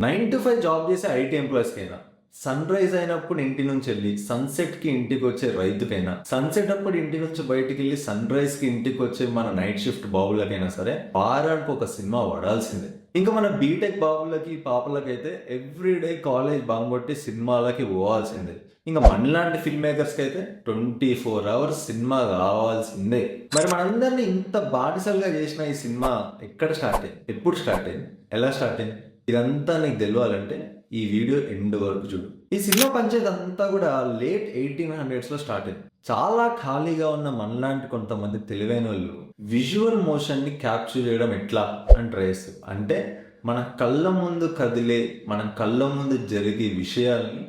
9 to 5 job చేసే IT ఎంప్లాయీస్కైనా, sun rise అయినప్పుడు ఇంటి నుంచి వెళ్ళి సన్సెట్ కి ఇంటికి వచ్చే రైతుకైనా, సన్సెట్ అప్పుడు ఇంటి నుంచి బయటికి వెళ్ళి సన్ రైజ్ కి ఇంటికి వచ్చే మన నైట్ షిఫ్ట్ బాబులకైనా సరే వారానికి ఒక సినిమా పడాల్సిందే. ఇంకా మన బీటెక్ బాబులకి పాపలకైతే ఎవ్రీడే కాలేజ్ బాంగొట్టి సినిమాలకి పోవాల్సిందే. ఇంకా మనలాంటి ఫిల్మ్ మేకర్స్కి అయితే 24 hours సినిమా కావాల్సిందే. మరి మనందరినీ ఇంత బానిసలుగా చేసిన ఈ సినిమా ఎక్కడ స్టార్ట్ అయింది, ఎప్పుడు స్టార్ట్ అయింది, ఎలా స్టార్ట్ అయింది, ఇదంతా నీకు తెలియాలంటే ఈ వీడియో ఎండ్ వరకు చూడు. ఈ సినిమా పంచేది అంతా కూడా లేట్ 1800s లో స్టార్ట్ అయింది. చాలా ఖాళీగా ఉన్న మనలాంటి కొంతమంది తెలివైన వాళ్ళు విజువల్ మోషన్ ని క్యాప్చర్ చేయడం ఎట్లా అని ట్రై చేస్తారు. అంటే మన కళ్ళ ముందు కదిలే, మన కళ్ళ ముందు జరిగే విషయాల్ని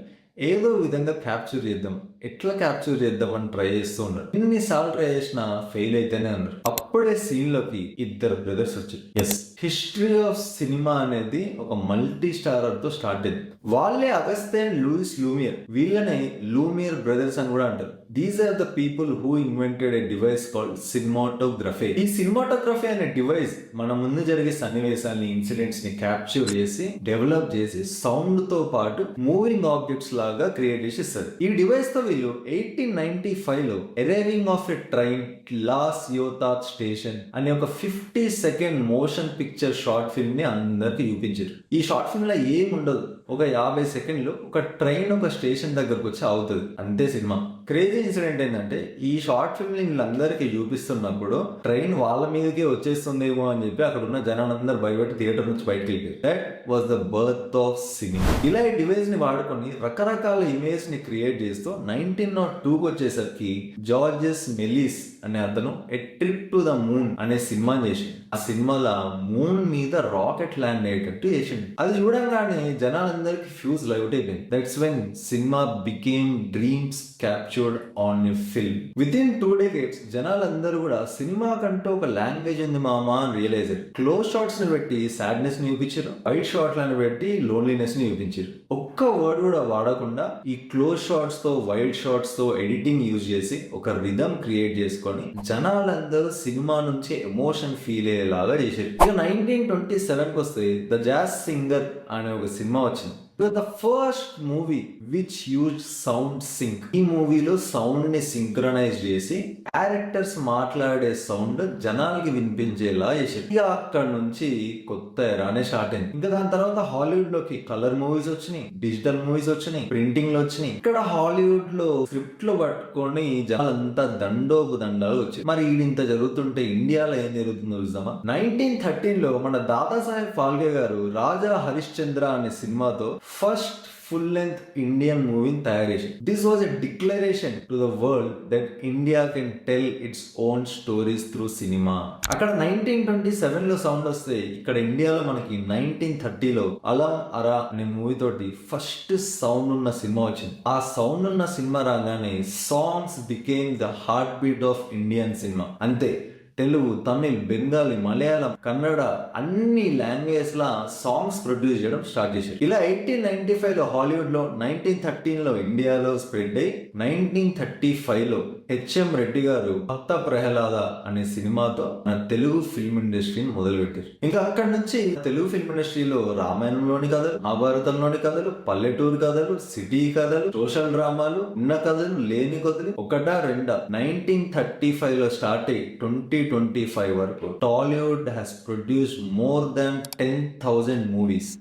ఏదో విధంగా క్యాప్చర్ చేద్దాం, ఎట్లా క్యాప్చర్ చేద్దాం అని ట్రై చేస్తూ ఉన్నారు. ఎన్నిసార్లు ట్రై చేసినా ఫెయిల్ అయితేనే ఉన్నారు. అప్పుడే సీన్ లోకి ఇద్దరు బ్రదర్స్ వచ్చారు. ఎస్, హిస్టరీ ఆఫ్ సినిమా అనేది ఒక మల్టీ స్టారర్ తో స్టార్ట్ అయింది. వాళ్ళే అగస్టిన్ లూయిస్ లూమియర్. వీళ్ళని లూమియర్ బ్రదర్స్ అని కూడా అంటారు. These are the people who invented a device called cinematography. ఈ సినిమాటోగ్రఫీ అనే డివైస్ మన ముందు జరిగే సన్నివేశాన్ని, ఇన్సిడెంట్స్ ని క్యాప్చర్ చేసి డెవలప్ చేసి సౌండ్ తో పాటు మూవింగ్ ఆబ్జెక్ట్స్ లాగా క్రియేట్ చేసి ఇస్తారు. ఈ డివైస్ తో వీళ్ళు 1895 లో arriving of a train La Ciotat station అనే ఒక 50-second motion picture short film ని అందరికి చూపించారు. ఈ షార్ట్ ఫిల్మ్ లో ఏముండదు, ఒక 50 సెకండ్లు ఒక ట్రైన్ ఒక స్టేషన్ దగ్గరకు వచ్చి అవుతుంది, అంతే సినిమా. క్రేజీ ఇన్సిడెంట్ ఏంటంటే ఈ షార్ట్ ఫిల్మ్ ని వీళ్ళందరికీ చూపిస్తున్నప్పుడు ట్రైన్ వాళ్ళ మీదకే వచ్చేస్తుందేమో అని చెప్పి అక్కడ ఉన్న జనాలందరూ భయపెట్టి థియేటర్ నుంచి బయటకు వెళ్ళారు. That was the birth of cinema. ఇలా ఈ డివైస్ ని వాడుకొని రకరకాల ఇమేజ్ ని క్రియేట్ చేస్తూ 1902కి వచ్చేసరికి జార్జెస్ మెలిస్ అనే అతను a trip to the moon అనే సినిమా చేసిండు. ఆ సినిమాలో మూన్ మీద రాకెట్ ల్యాండ్ అయ్యేటట్టు చేసిండు. అది చూడంగానే జనాలందరికి ఫ్యూజ్ లైట్ అయిపోయింది. That's when cinema became dreams captured on a film. With in 2 decades జనాలందరూ కూడా సినిమా కంటూ ఒక లాంగ్వేజ్ ఉంది మామా అని రియలైజ్ అయ్యారు. క్లోజ్ షాట్స్ ని పెట్టి సాడ్నెస్ ని చూపించారు, వైట్ షాట్లను పెట్టి లోన్లీనెస్ ని చూపించారు. ఒక్క వర్డ్ కూడా వాడకుండా ఈ క్లోజ్ షాట్స్ తో, వైట్ షాట్స్ తో ఎడిటింగ్ యూజ్ చేసి ఒక రిథమ్ క్రియేట్ చేసుకొని జనాలందరూ సినిమా నుంచి ఎమోషన్ ఫీల్ అయ్యేలాగా చేశారు. ఇక 1927కి వస్తే ద జాజ్ సింగర్ అనే ఒక సినిమా వచ్చింది. The first movie which use sound sync. ఈ మూవీలో సౌండ్ ని సింక్రనైజ్ చేసి క్యారెక్టర్స్ మాట్లాడే సౌండ్ జనాలకి వినిపించేలా చేశారు. ఇక అక్కడ నుంచి కొత్త ఎరానే స్టార్ట్ అయింది. ఇంకా దాని తర్వాత హాలీవుడ్ లోకి కలర్ మూవీస్ వచ్చినాయి, డిజిటల్ మూవీస్ వచ్చినాయి, ప్రింటింగ్ లో వచ్చినాయి. ఇక్కడ హాలీవుడ్ లో స్క్రిప్ట్ లో పట్టుకొని జనాలంతా దండోపు దండాలు వచ్చాయి. మరి ఇంత జరుగుతుంటే ఇండియాలో ఏం జరుగుతుందో చూద్దామా. 1913 లో మన దాదాసాహెబ్ ఫాల్కే గారు రాజా హరిశ్చంద్ర అనే సినిమాతో ఫస్ట్ ఫుల్ లెంత్ ఇండియన్ మూవీని తయారు చేసింది. This was a declaration to the world that India can tell its own stories through cinema. అక్కడ 1927 లో సౌండ్ వస్తే ఇక్కడ ఇండియాలో మనకి 1930లో అలం అరా అనే మూవీ తోటి ఫస్ట్ సౌండ్ ఉన్న సినిమా వచ్చింది. ఆ సౌండ్ ఉన్న సినిమా రాగానే songs became the heart beat of Indian cinema. అంతే, తెలుగు, తమిళ్, బెంగాలీ, మలయాళం, కన్నడ అన్ని లాంగ్వేజ్ లా సాంగ్స్ ప్రొడ్యూస్ చేయడం స్టార్ట్ చేశారు. ఇలా 1895 లో హాలీవుడ్ లో, 1913 లో ఇండియాలో స్ప్రెడ్ అయ్యి 1935 లో హెచ్ఎం రెడ్డి గారు భక్త ప్రహ్లాద అనే సినిమాతో మన తెలుగు ఫిల్మ్ ఇండస్ట్రీని మొదలుపెట్టారు. ఇంకా అక్కడ నుంచి తెలుగు ఫిల్మ్ ఇండస్ట్రీలో రామాయణంలోని కథలు, మహాభారతంలోని కథలు, పల్లెటూరు కథలు, సిటీ కథలు, సోషల్ డ్రామాలు, ఉన్న కథలు, లేని కథలు ఒకటా రెండా 1935 లో స్టార్ట్ అయ్యి 2025 వరకు Tollywood has produced more than 10,000 movies.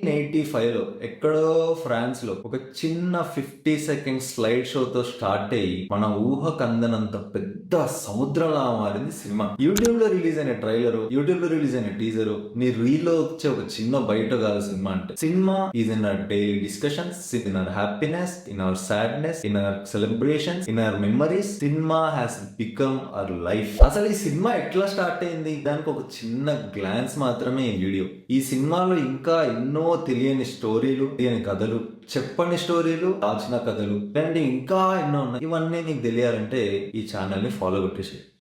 1985 లో ఎక్కడో ఫ్రాన్స్ లో ఒక చిన్న 50-second స్లైడ్ షోతో స్టార్ట్ అయ్యి మన ఊహకు అందనంత పెద్ద సముద్రంలా మారింది సినిమా. యూట్యూబ్ లో రిలీజ్ అయిన ట్రైలర్, యూట్యూబ్ లో రిలీజ్ అయిన టీజర్, మీ రీల్ లో వచ్చే ఒక చిన్న బయట కాదు సినిమా అంటే. Cinema is in our daily discussions, in our happiness, in our sadness, in our celebrations, in our memories. Cinema has become our life. అసలు ఈ సినిమా ఎట్లా స్టార్ట్ అయింది దానికి ఒక చిన్న గ్లాన్స్ మాత్రమే ఈ వీడియో. ఈ సినిమాలో ఇంకా ఎన్నో తెలియని స్టోరీలు, తెలియని కథలు, చెప్పని స్టోరీలు, దాచిన కథలు, ఇంకా ఎన్నో ఉన్నాయి. ఇవన్నీ నీకు తెలియాలంటే ఈ ఛానల్ ని ఫాలో కొట్టేసి